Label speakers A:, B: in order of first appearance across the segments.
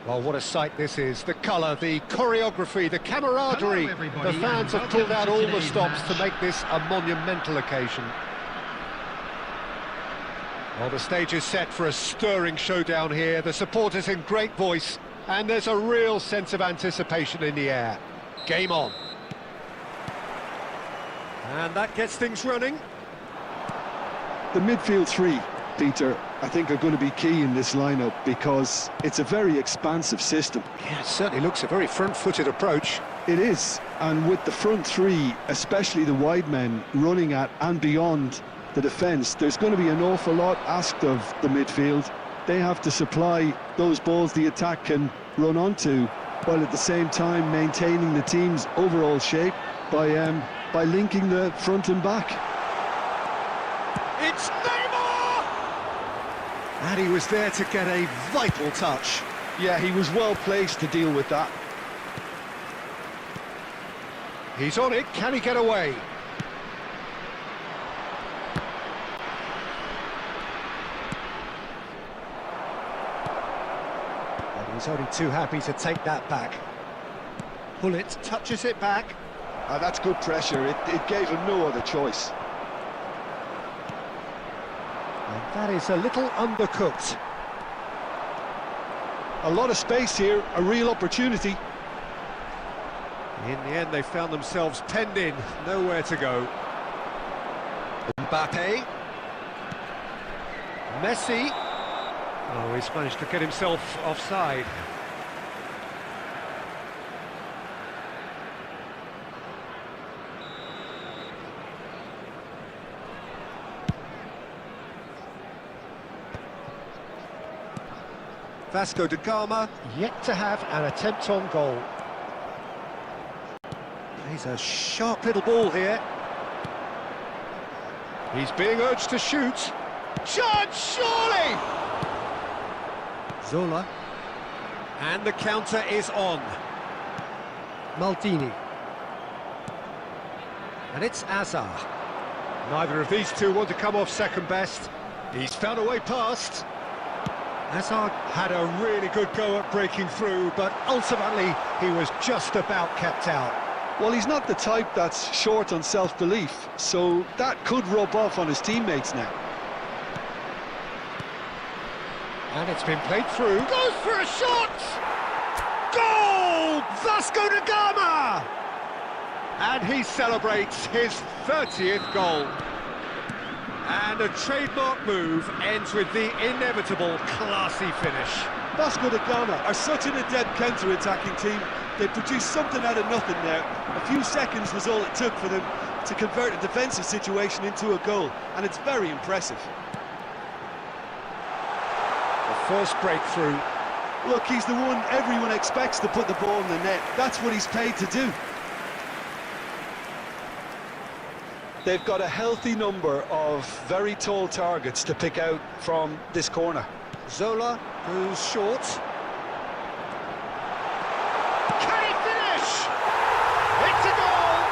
A: Well, what a sight this is. The colour, the choreography, the camaraderie. The fans have pulled out all the stops to make this a monumental occasion. Well, the stage is set for a stirring showdown here. The supporters in great voice, and there's a real sense of anticipation in the air. Game on. And that gets things running.
B: The midfield three, Peter, I think are going to be key in this lineup because it's a very expansive system.
A: Yeah, it certainly looks a very front-footed approach.
B: It is, and with the front three, especially the wide men, running at and beyond the defence, there's going to be an awful lot asked of the midfield. They have to supply those balls the attack can run onto, while at the same time maintaining the team's overall shape by linking the front and back.
A: It's Neymar! And he was there to get a vital touch.
B: Yeah, he was well placed to deal with that.
A: He's on it, can he get away? And he's only too happy to take that back. Bullet touches it back.
B: That's good pressure, it gave him no other choice.
A: And that is a little undercooked.
B: A lot of space here, a real opportunity.
A: In the end, they found themselves penned in, nowhere to go. Mbappe. Messi. Oh, he's managed to get himself offside. Vasco da Gama yet to have an attempt on goal. He's a sharp little ball here. He's being urged to shoot. Chance, surely! Zola. And the counter is on. Maldini. And it's Azar. Neither of these two want to come off second best. He's found a way past. Hazard had a really good go at breaking through, but ultimately he was just about kept out.
B: Well, he's not the type that's short on self-belief, so that could rub off on his teammates now.
A: And it's been played through. Goes for a shot! Goal! Vasco da Gama! And he celebrates his 30th goal. And a trademark move ends with the inevitable classy finish.
B: Vasco da Gama are such an adept counter-attacking team. They produced something out of nothing there. A few seconds was all it took for them to convert a defensive situation into a goal, and it's very impressive.
A: The first breakthrough.
B: Look, he's the one everyone expects to put the ball in the net. That's what he's paid to do. They've got a healthy number of very tall targets to pick out from this corner.
A: Zola goes short. Can he finish? It's a goal!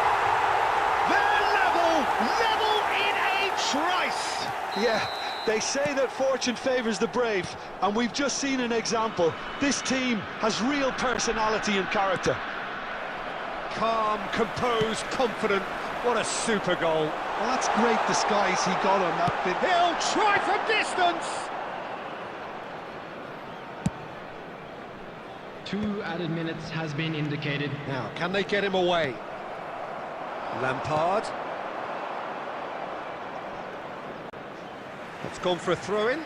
A: They're level in a trice!
B: Yeah, they say that fortune favours the brave, and we've just seen an example. This team has real personality and character.
A: Calm, composed, confident. What a super goal.
B: Well, that's great disguise he got on that bit.
A: He'll try from distance!
C: 2 added minutes has been indicated.
A: Now, can they get him away? Lampard. It's gone for a throw-in.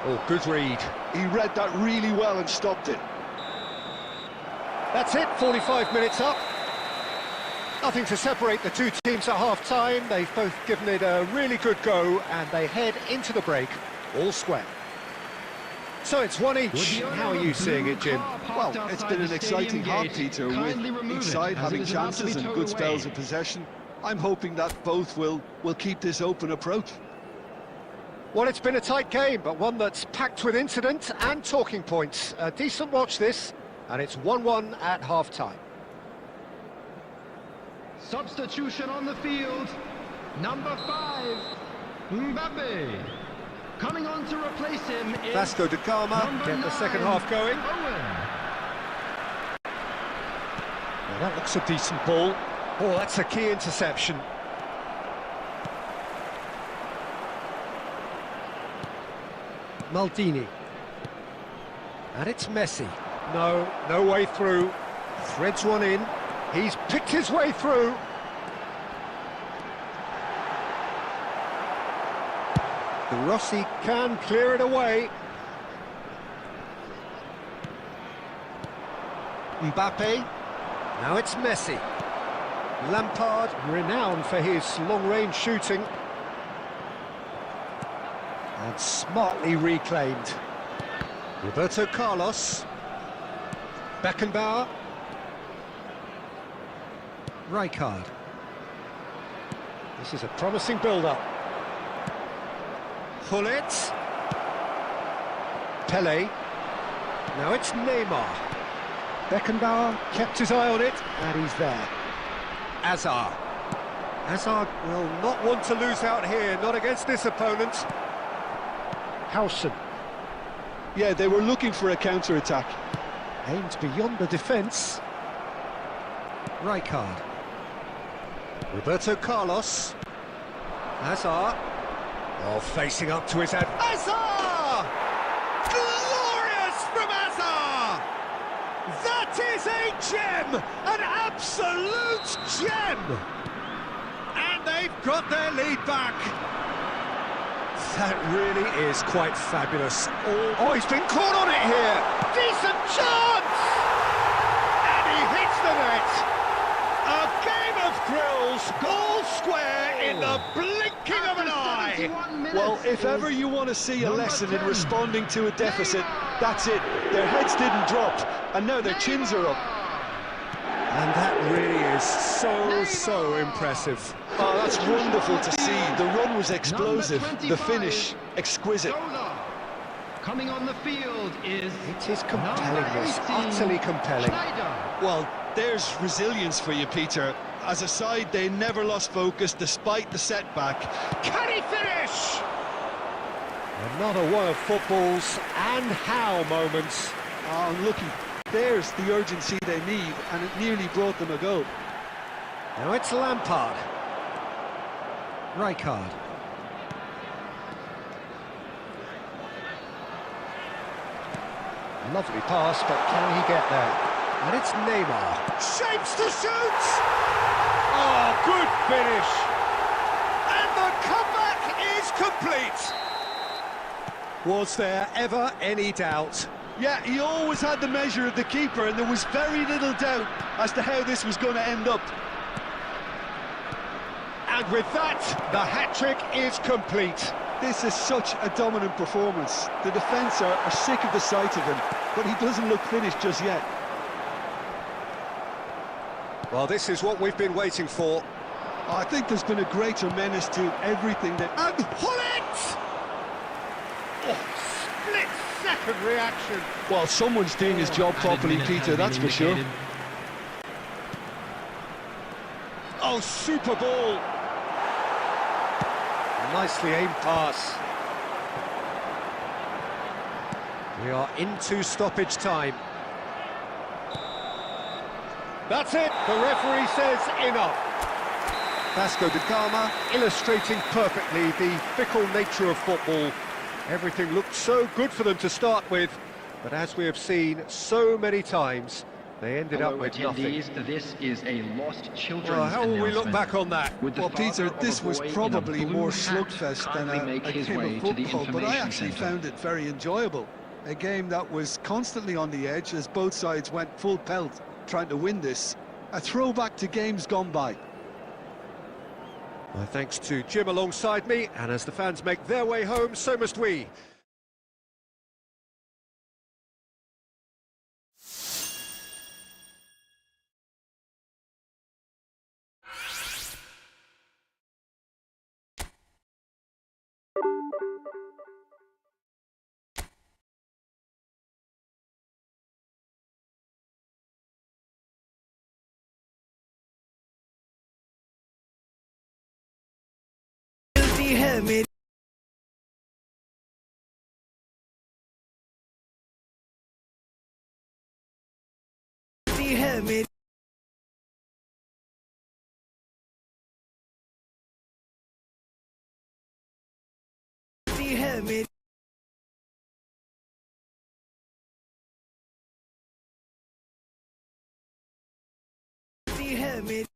A: Oh, good read.
B: He read that really well and stopped it.
A: That's it, 45 minutes up. Nothing to separate the two teams at half-time. They've both given it a really good go, and they head into the break all square. So it's one each. How are you seeing it, Jim?
B: Well, it's been an exciting half, Peter, with each side having chances and good spells of possession. I'm hoping that both will keep this open approach.
A: Well, it's been a tight game, but one that's packed with incident and talking points. A decent watch this, and it's 1-1 at half-time.
C: Substitution on the field. Number 5, Mbappe. Coming on to replace him is
A: Vasco da Gama get the second half going.
C: Owen.
A: Well, that looks a decent ball. Oh, that's a key interception. Maldini. And it's Messi. No way through. Threads one in. He's picked his way through. The Rossi can clear it away. Mbappe. Now it's Messi. Lampard, renowned for his long-range shooting. And smartly reclaimed. Roberto Carlos. Beckenbauer. Rijkaard. This is a promising build-up. Gullit. Pele. Now it's Neymar. Beckenbauer kept his eye on it, and he's there. Hazard. Hazard will not want to lose out here, not against this opponent. Howson.
B: Yeah, they were looking for a counter-attack.
A: Aimed beyond the defence. Rijkaard. Roberto Carlos. Hazard. Oh, facing up to his head. Hazard! Glorious from Hazard! That is a gem! An absolute gem! And they've got their lead back. That really is quite fabulous. Oh, he's been caught on it here. Decent chance! And he hits the net. A game of thrills, goal square in the blinking of an eye.
B: Well, if ever you want to see a lesson in responding to a deficit, that's it. Their heads didn't drop, and now their chins are up.
A: And that really is so impressive.
B: Oh, that's wonderful to see. The run was explosive, the finish exquisite.
C: Coming on the field is
A: It is compelling, this, utterly compelling.
B: Well, there's resilience for you, Peter. As a side, they never lost focus despite the setback.
A: Can he finish? Another one of football's and how moments.
B: Oh, looky, there's the urgency they need, and it nearly brought them a goal.
A: Now it's Lampard. Rijkaard. Lovely pass, but can he get there? And it's Neymar. Shapes to shoot! Oh, good finish! And the comeback is complete! Was there ever any doubt?
B: Yeah, he always had the measure of the keeper, and there was very little doubt as to how this was going to end up.
A: And with that, the hat-trick is complete.
B: This is such a dominant performance. The defence are sick of the sight of him, but he doesn't look finished just yet.
A: Well, this is what we've been waiting for.
B: I think there's been a greater menace to everything that...
A: And Gullit! Oh, split-second reaction.
B: Well, someone's doing his job properly, Peter, that's for sure.
A: Oh, super ball. Nicely aimed pass. We are into stoppage time. That's it. The referee says enough. Vasco da Gama illustrating perfectly the fickle nature of football. Everything looked so good for them to start with, but as we have seen so many times, they ended up with nothing.
C: This is a lost children's
A: Well, how will we look
C: announcement.
A: back on that?
B: Well, Peter, this was probably more slugfest than a game of football, but I actually found it very enjoyable. A game that was constantly on the edge as both sides went full pelt trying to win this. A throwback to games gone by.
A: My thanks to Jim alongside me, and as the fans make their way home, so must we.
D: है मेरी है मेरी है मेरी है मेरी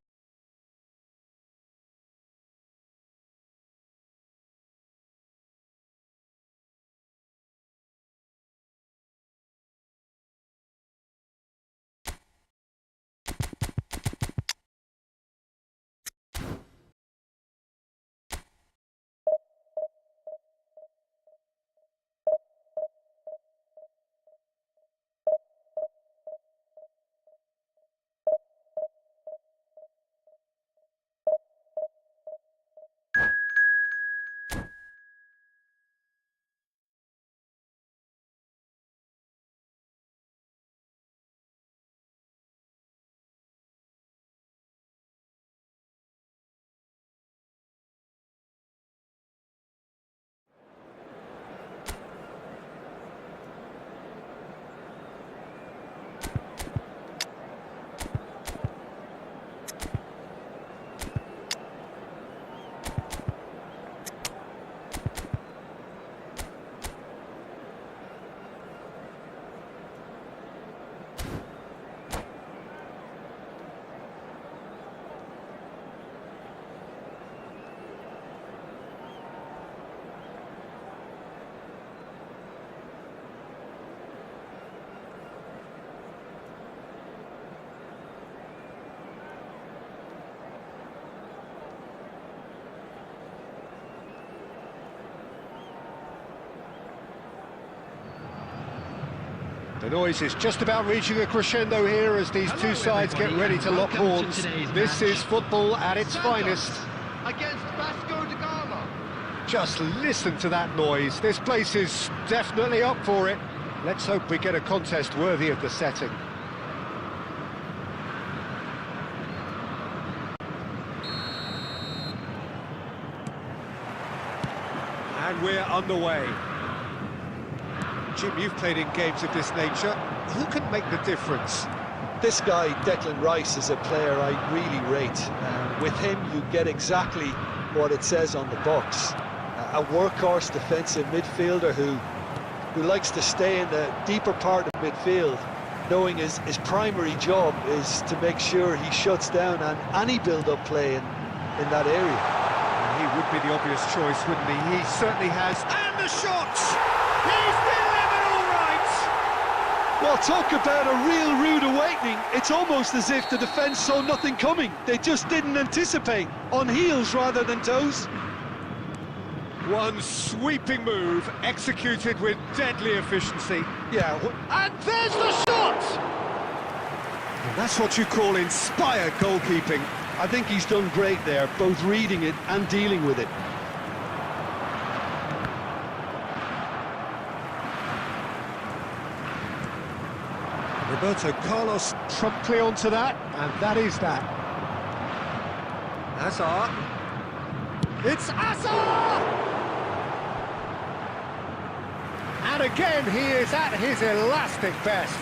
A: The noise is just about reaching a crescendo here as these two sides get ready to lock horns. This is football at its finest.
C: Against Vasco da Gama.
A: Just listen to that noise. This place is definitely up for it. Let's hope we get a contest worthy of the setting. And we're underway. Jim, you've played in games of this nature. Who can make the difference?
B: This guy, Declan Rice, is a player I really rate. With him, you get exactly what it says on the box. A workhorse defensive midfielder who likes to stay in the deeper part of midfield, knowing his primary job is to make sure he shuts down any build-up play in that area.
A: He would be the obvious choice, wouldn't he? He certainly has. And the shots! He's delivered all right!
B: Well, talk about a real rude awakening. It's almost as if the defence saw nothing coming. They just didn't anticipate, on heels rather than toes.
A: One sweeping move, executed with deadly efficiency.
B: Yeah,
A: And there's the shot! And that's what you call inspired goalkeeping.
B: I think he's done great there, both reading it and dealing with it.
A: Roberto Carlos promptly onto that, and that is that. Hazard. It's Hazard! And again, he is at his elastic best.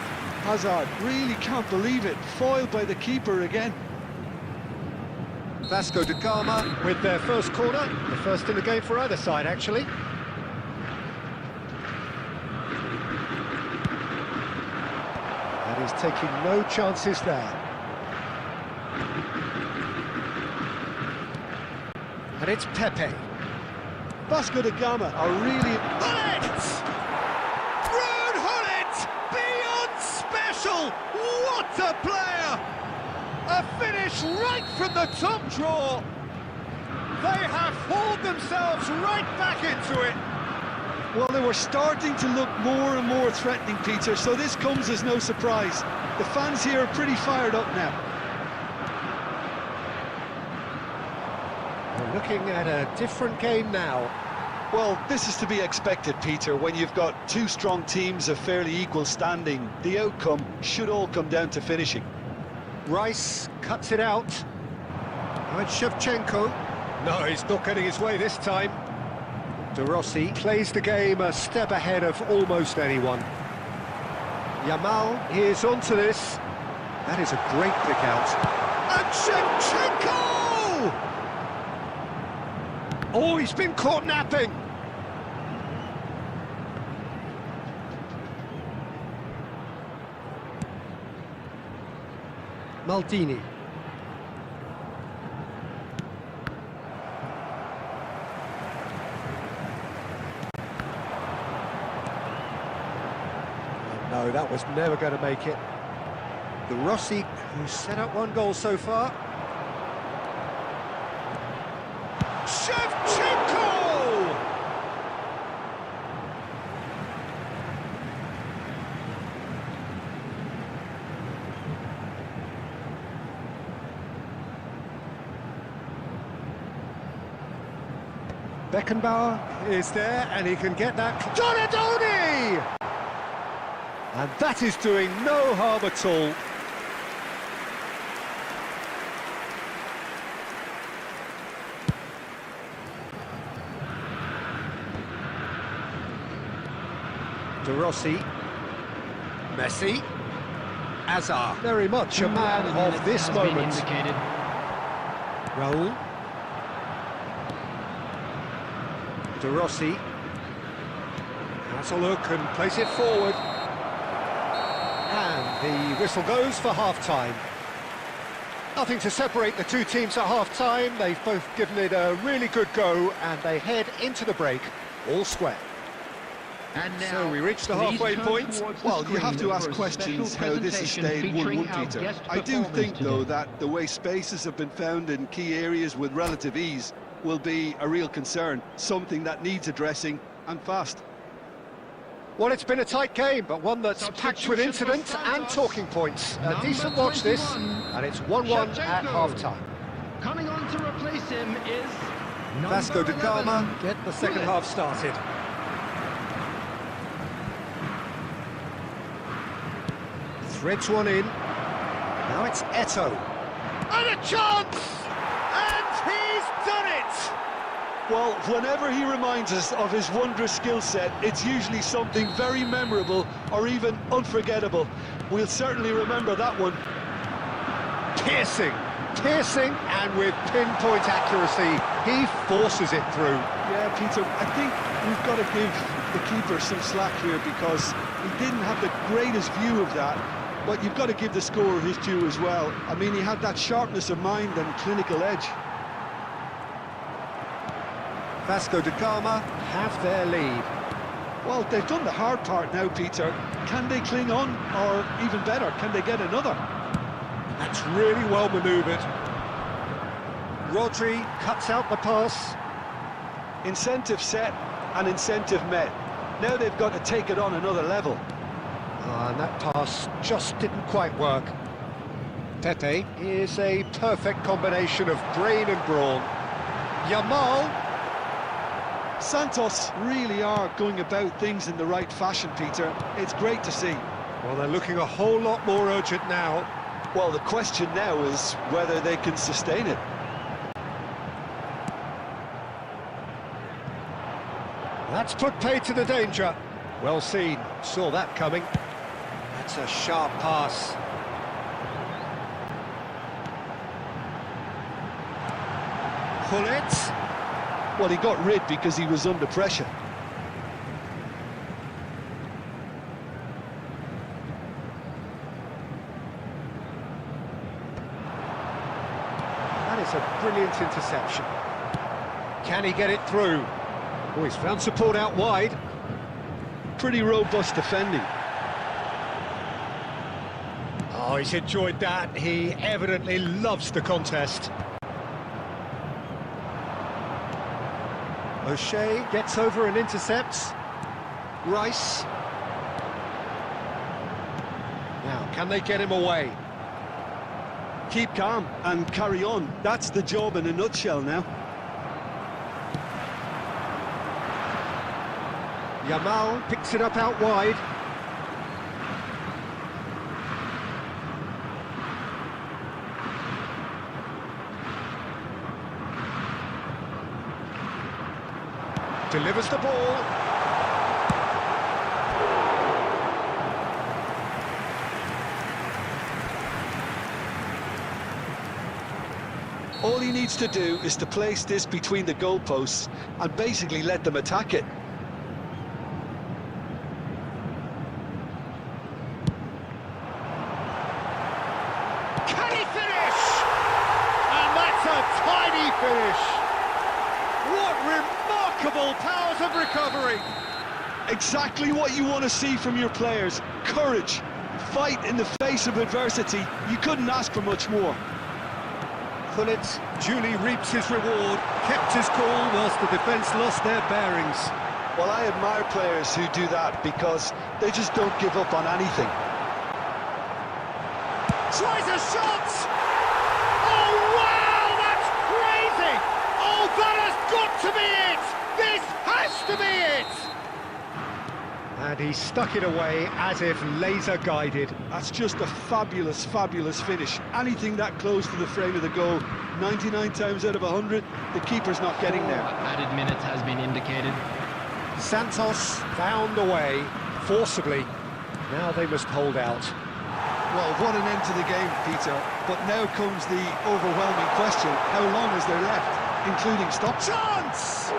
B: Hazard really can't believe it, foiled by the keeper again.
A: Vasco da Gama with their first corner, the first in the game for either side, actually. And he's taking no chances there. And it's Pepe.
B: Vasco da Gama are really...
A: Hullet! Ruud Hullet! Beyond special! What a player! A finish right from the top draw. They have hauled themselves right back into it.
B: Well, they were starting to look more and more threatening, Peter, so this comes as no surprise. The fans here are pretty fired up now.
A: We're looking at a different game now.
B: Well, this is to be expected, Peter. When you've got two strong teams of fairly equal standing, the outcome should all come down to finishing.
A: Rice cuts it out. Now it's Shevchenko. No, he's not getting his way this time. De Rossi plays the game a step ahead of almost anyone. Yamal is onto this. That is a great pick out. And Shevchenko! Oh, he's been caught napping. Maldini. No, that was never going to make it. The Rossi, who's set up one goal so far. Shevchenko! Beckenbauer is there, and he can get that. Donadoni! And that is doing no harm at all. De Rossi, Messi, Hazard. Very much a man of this moment. Raul. De Rossi has a look and plays it forward. And the whistle goes for half-time. Nothing to separate the two teams at half-time. They've both given it a really good go, and they head into the break all square.
C: And now,
A: so we reach the halfway point.
B: Well, you have to ask questions how this has stayed 1-1, Peter. I do think, though, that the way spaces have been found in key areas with relative ease will be a real concern, something that needs addressing, and fast.
A: Well, it's been a tight game, but one that's packed with incidents and talking points. A decent watch this, and it's 1-1 at half-time.
C: Coming on to replace him is
A: Vasco da Gama get the second half started. Threads one in. Now it's Eto'o. And a chance! And he's done it!
B: Well, whenever he reminds us of his wondrous skill set, it's usually something very memorable or even unforgettable. We'll certainly remember that one.
A: Piercing, and with pinpoint accuracy, he forces it through.
B: Yeah, Peter, I think we've got to give the keeper some slack here because he didn't have the greatest view of that. But you've got to give the scorer his due as well. I mean, he had that sharpness of mind and clinical edge.
A: Vasco da Gama have their lead.
B: Well, they've done the hard part now, Peter. Can they cling on, or even better, can they get another?
A: That's really well manoeuvred. Rodri cuts out the pass.
B: Incentive set and incentive met. Now they've got to take it on another level.
A: And that pass just didn't quite work. Pepe is a perfect combination of brain and brawn. Yamal.
B: Santos really are going about things in the right fashion, Peter. It's great to see.
A: Well, they're looking a whole lot more urgent now.
B: Well, the question now is whether they can sustain it.
A: That's put paid to the danger. Well seen, saw that coming. That's a sharp pass. Hullet.
B: Well, he got rid because he was under pressure.
A: That is a brilliant interception. Can he get it through? Oh, he's found support out wide.
B: Pretty robust defending.
A: Oh, he's enjoyed that. He evidently loves the contest. O'Shea gets over and intercepts. Rice. Now, can they get him away?
B: Keep calm and carry on. That's the job in a nutshell now.
A: Yamal picks it up out wide. delivers the ball.
B: All he needs to do is to place this between the goalposts and basically let them attack it.
A: Can he finish? And that's a tiny finish. What remarkable powers of recovery.
B: Exactly what you want to see from your players. Courage, fight in the face of adversity. You couldn't ask for much more.
A: Gullit duly reaps his reward, kept his cool whilst the defence lost their bearings.
B: Well, I admire players who do that because they just don't give up on anything.
A: Tries a shot! Oh, wow, that's crazy! Oh, that has got to be it! This has to be it! And he stuck it away as if laser-guided.
B: That's just a fabulous, fabulous finish. Anything that close to the frame of the goal, 99 times out of 100, the keeper's not getting there.
C: Added minutes has been indicated.
A: Santos found a way, forcibly. Now they must hold out.
B: Well, what an end to the game, Peter. But now comes the overwhelming question. How long is there left, including stop?
A: Chance!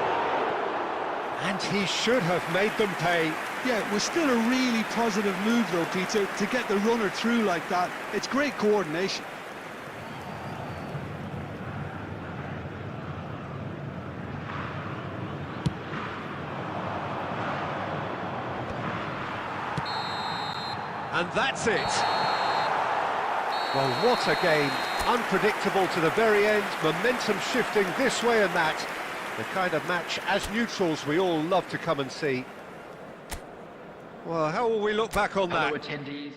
A: And he should have made them pay.
B: Yeah, it was still a really positive move, though, Peter, to get the runner through like that. It's great coordination.
A: And that's it. Well, what a game. Unpredictable to the very end, momentum shifting this way and that. The kind of match, as neutrals, we all love to come and see. Well, how will we look back on that?
C: Fellow attendees,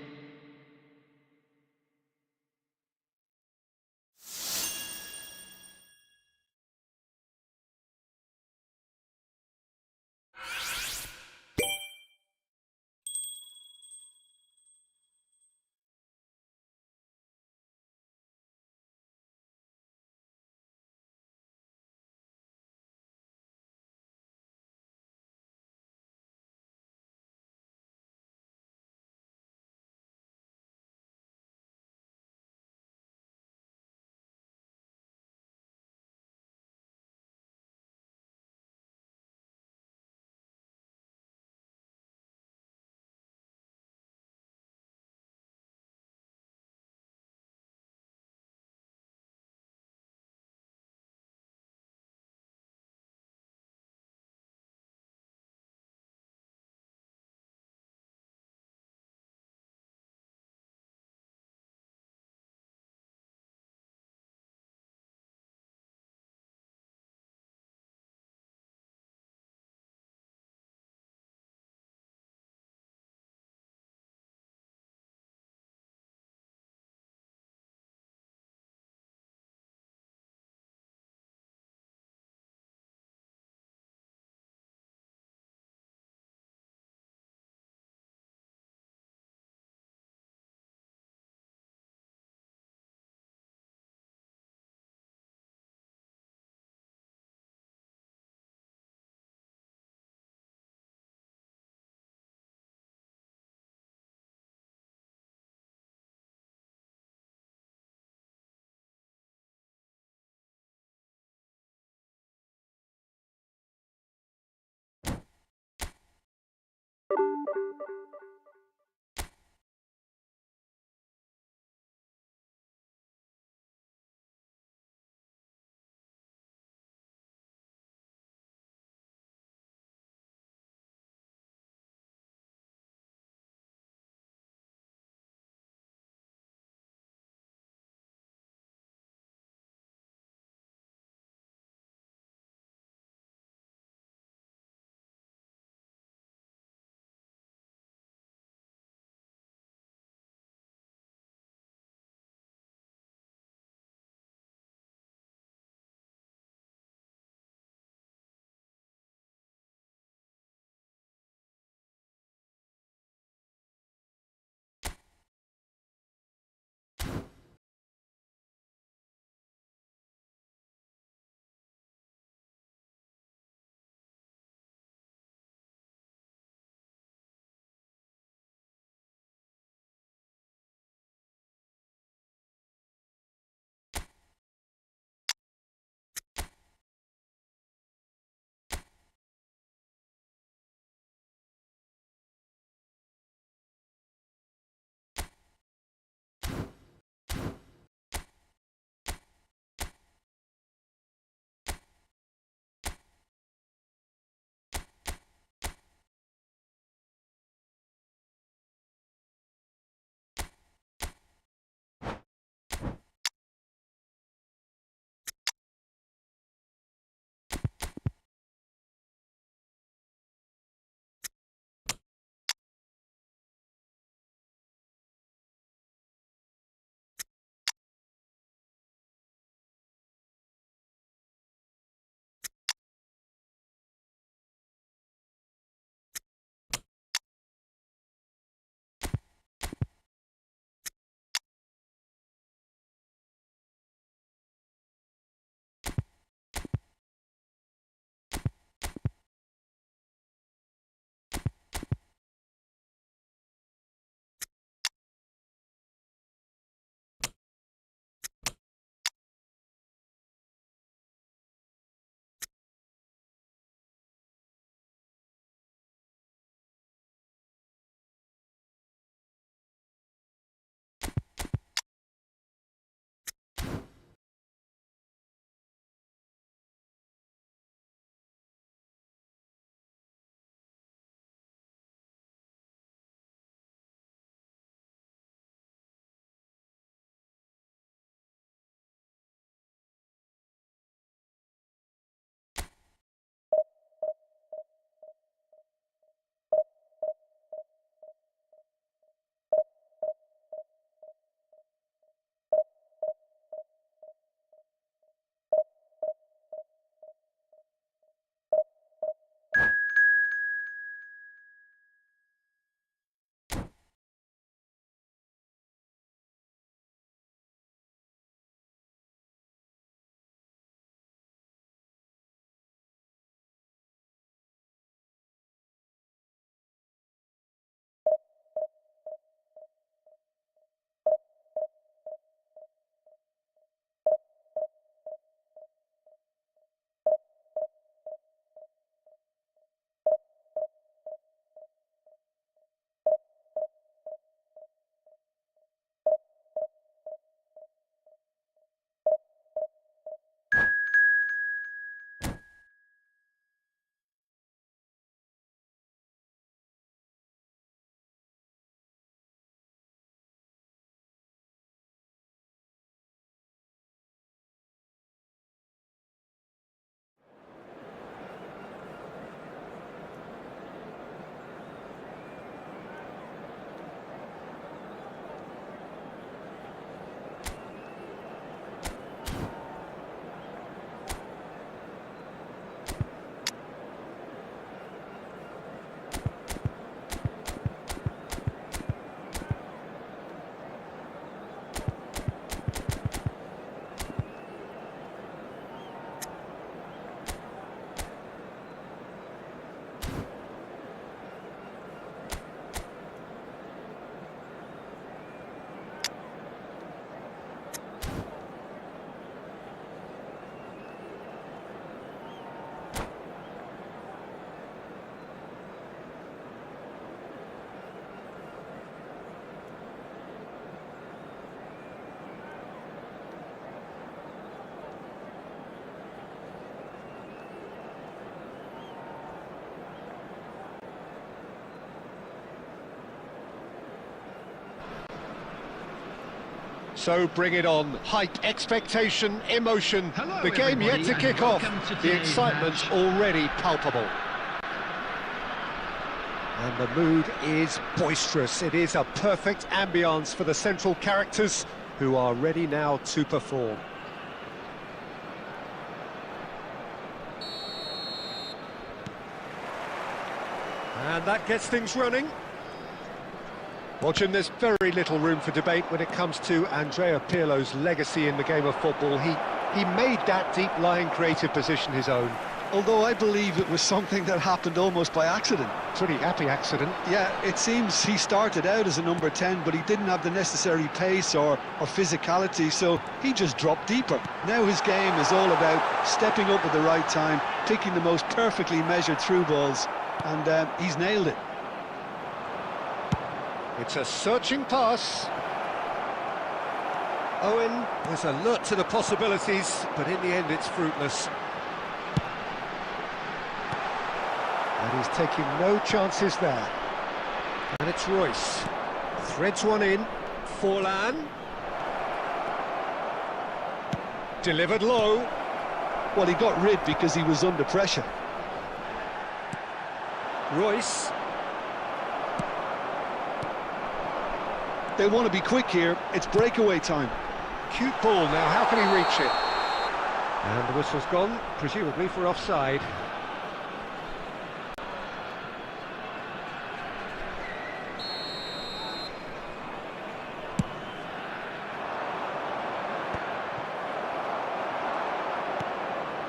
A: So bring it on. Hype, expectation, emotion.
C: Hello,
A: The game yet to
C: everybody,
A: kick
C: and
A: off.
C: welcome to
A: The
C: today's
A: excitement's
C: match.
A: already palpable. And the mood is boisterous. It is a perfect ambience for the central characters who are ready now to perform. And that gets things running. Well, Jim, there's very little room for debate when it comes to Andrea Pirlo's legacy in the game of football. He made that deep-lying creative position his own.
B: Although I believe it was something that happened almost by accident.
A: Pretty happy accident.
B: Yeah, it seems he started out as a number 10, but he didn't have the necessary pace or physicality, so he just dropped deeper. Now his game is all about stepping up at the right time, picking the most perfectly measured through balls, and he's nailed it.
A: It's a searching pass. Owen was alert to the possibilities, but in the end it's fruitless. And he's taking no chances there. And it's Royce. Threads one in. Forlan. Delivered low.
B: Well, he got rid because he was under pressure.
A: Royce.
B: They want to be quick here. It's breakaway time.
A: Cute ball now. How can he reach it? And the whistle's gone, presumably for offside.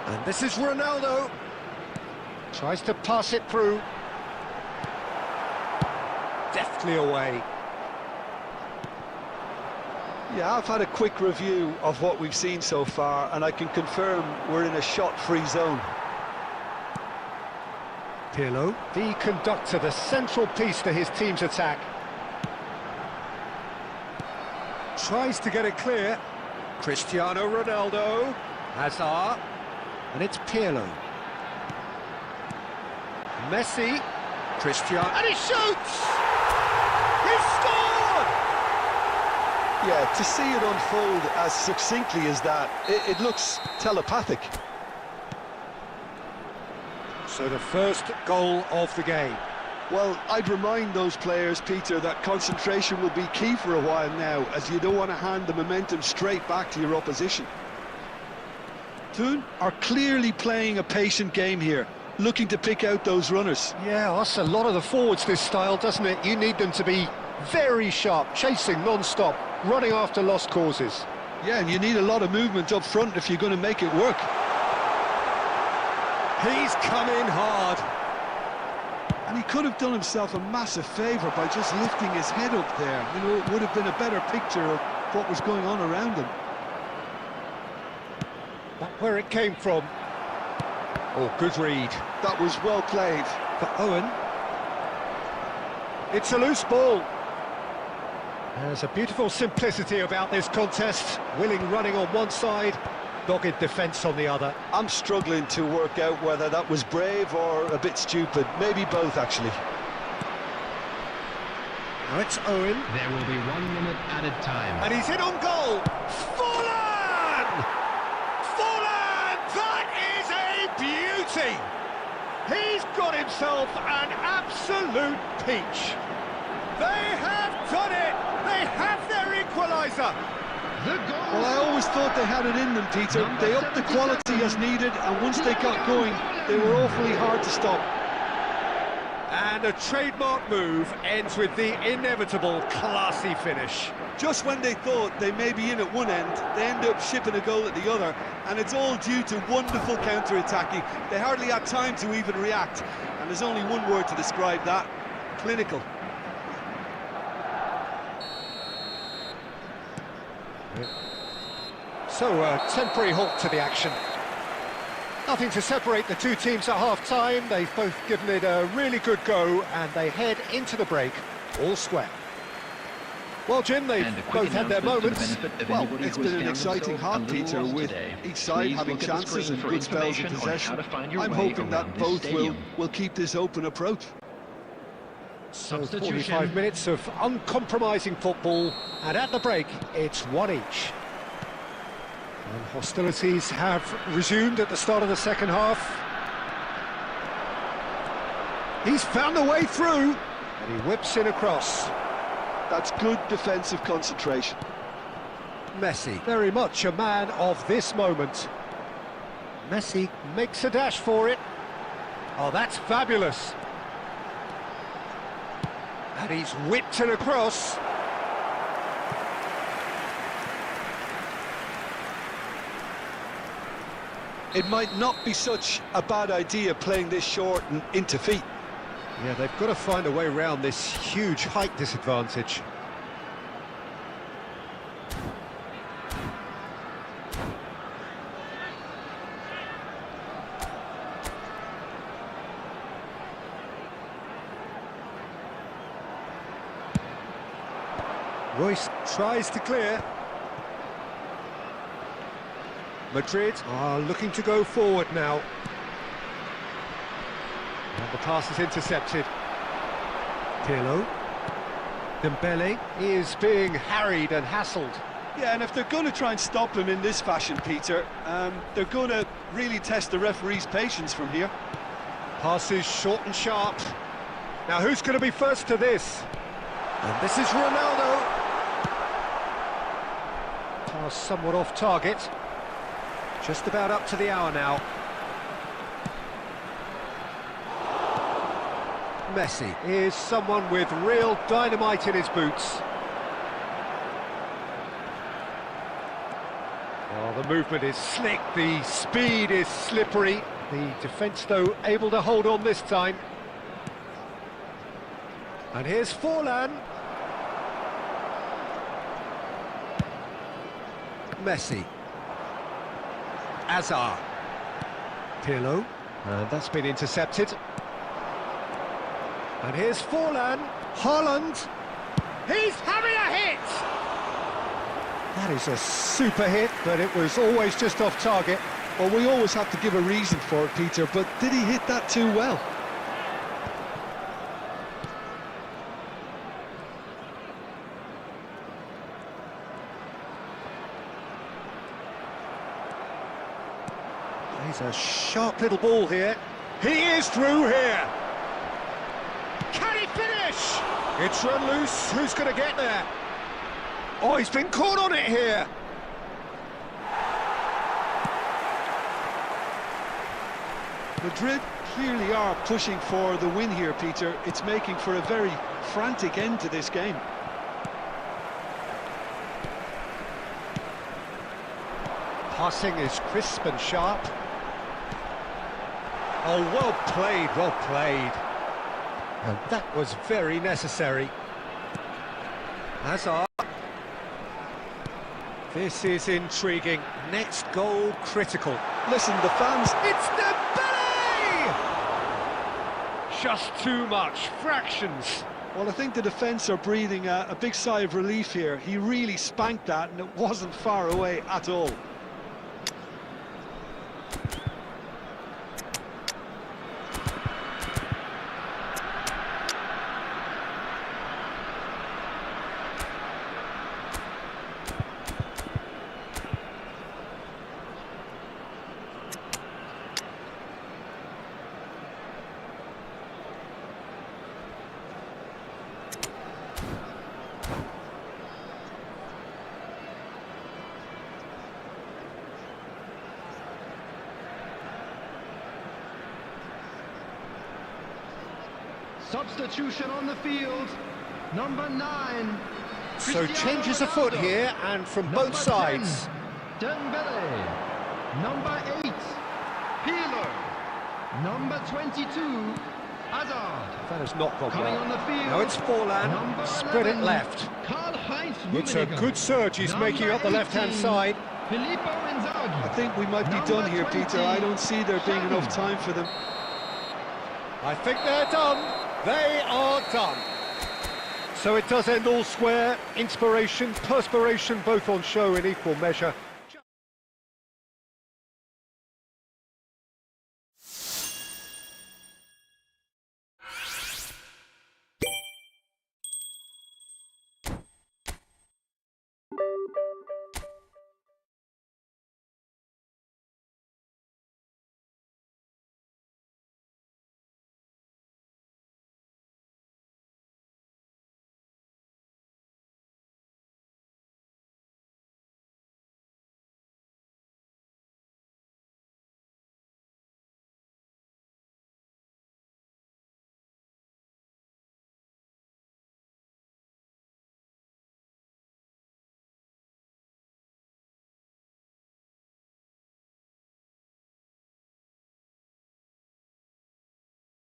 A: And this is Ronaldo. Tries to pass it through. Deftly away.
B: Yeah, I've had a quick review of what we've seen so far, and I can confirm we're in a shot-free zone.
A: Pirlo, the conductor, the central piece to his team's attack. Tries to get it clear. Cristiano Ronaldo. Hazard. And it's Pirlo. Messi. Cristiano. And he shoots! He scored!
B: Yeah, to see it unfold as succinctly as that, it looks telepathic.
A: So the first goal of the game.
B: Well, I'd remind those players, Peter, that concentration will be key for a while now, as you don't want to hand the momentum straight back to your opposition. Toon are clearly playing a patient game here, looking to pick out those runners.
A: Yeah, that's a lot of the forwards, this style, doesn't it? You need them to be very sharp, chasing non-stop, running after lost causes.
B: Yeah, and you need a lot of movement up front if you're going to make it work.
A: He's come in hard.
B: And he could have done himself a massive favour by just lifting his head up there. You know, it would have been a better picture of what was going on around him.
A: Back where it came from. Oh, good read.
B: That was well played.
A: For Owen. It's a loose ball. There's a beautiful simplicity about this contest. Willing running on one side, dogged defence on the other.
B: I'm struggling to work out whether that was brave or a bit stupid. Maybe both, actually.
A: Now it's Owen.
C: There will be 1 minute added time.
A: And he's in on goal. Forlan! Forlan! That is a beauty! He's got himself an absolute peach. They have done it! They have their equaliser!
C: The goal.
B: Well, I always thought they had it in them, Peter. They upped the quality as needed, and once they got going, they were awfully hard to stop.
A: And a trademark move ends with the inevitable classy finish.
B: Just when they thought they may be in at one end, they end up shipping a goal at the other, and it's all due to wonderful counter-attacking. They hardly had time to even react, and there's only one word to describe that: clinical.
A: So a temporary halt to the action. Nothing to separate the two teams at half-time. They've both given it a really good go, and they head into the break all square. Well, Jim, they've both had their moments.
B: Well, it's been an exciting half, Peter, with each side having chances and good spells of possession. I'm hoping that both will keep this open approach.
A: So
C: Substitution.
A: 45 minutes of uncompromising football, and at the break, it's one each. And hostilities have resumed at the start of the second half. He's found the way through, and he whips in a cross.
B: That's good defensive concentration.
A: Messi, very much a man of this moment. Messi makes a dash for it. Oh, that's fabulous. And he's whipped it across.
B: It might not be such a bad idea playing this short and into feet.
A: Yeah, they've got to find a way around this huge height disadvantage. Royce tries to clear. Madrid are looking to go forward now. And the pass is intercepted. Pirlo. Dembele is being harried and hassled.
B: Yeah, and if they're going to try and stop him in this fashion, Peter, they're going to really test the referee's patience from here.
A: Passes short and sharp. Now who's going to be first to this? And this is Ronaldo. Pass somewhat off target. Just about up to the hour now. Messi is someone with real dynamite in his boots. Oh, the movement is slick, the speed is slippery. The defence, though, able to hold on this time. And here's Forlan. Messi. Hazard. Pirlo. And that's been intercepted. And here's Forlan. Haaland. He's having a hit! That is a super hit, but it was always just off target.
B: Well, we always have to give a reason for it, Peter, but did he hit that too well?
A: He's a sharp little ball here. He is through here. Can he finish? It's run loose. Who's going to get there? Oh, he's been caught on it here.
B: Madrid clearly are pushing for the win here, Peter. It's making for a very frantic end to this game.
A: Passing is crisp and sharp. Oh, well played, well played. And that was very necessary. Hazard. This is intriguing. Next goal critical.
B: Listen, the fans...
A: It's Dembele! Just too much. Fractions.
B: Well, I think the defence are breathing a big sigh of relief here. He really spanked that, and it wasn't far away at all.
C: Substitution on the field, number 9.
A: So changes afoot here, and from both sides.
C: 10, Dembele. Number 8, Pirlo. Number 22, Hazard.
A: That has not gone
C: Coming
A: well.
C: on the field.
A: Now it's Forlan,
C: Number
A: spread it
C: 11,
A: left.
C: Karl-Heinz
A: It's a
C: Rummenigge.
A: good surge, he's making up the
C: Number
A: left-hand
C: 18,
A: side.
C: Filippo Inzaghi.
B: I think we might be
C: Number
B: done here,
C: 20,
B: Peter. I don't see there being enough time for them.
A: I think they're done. They are done. So it does end all square. Inspiration, perspiration, both on show in equal measure.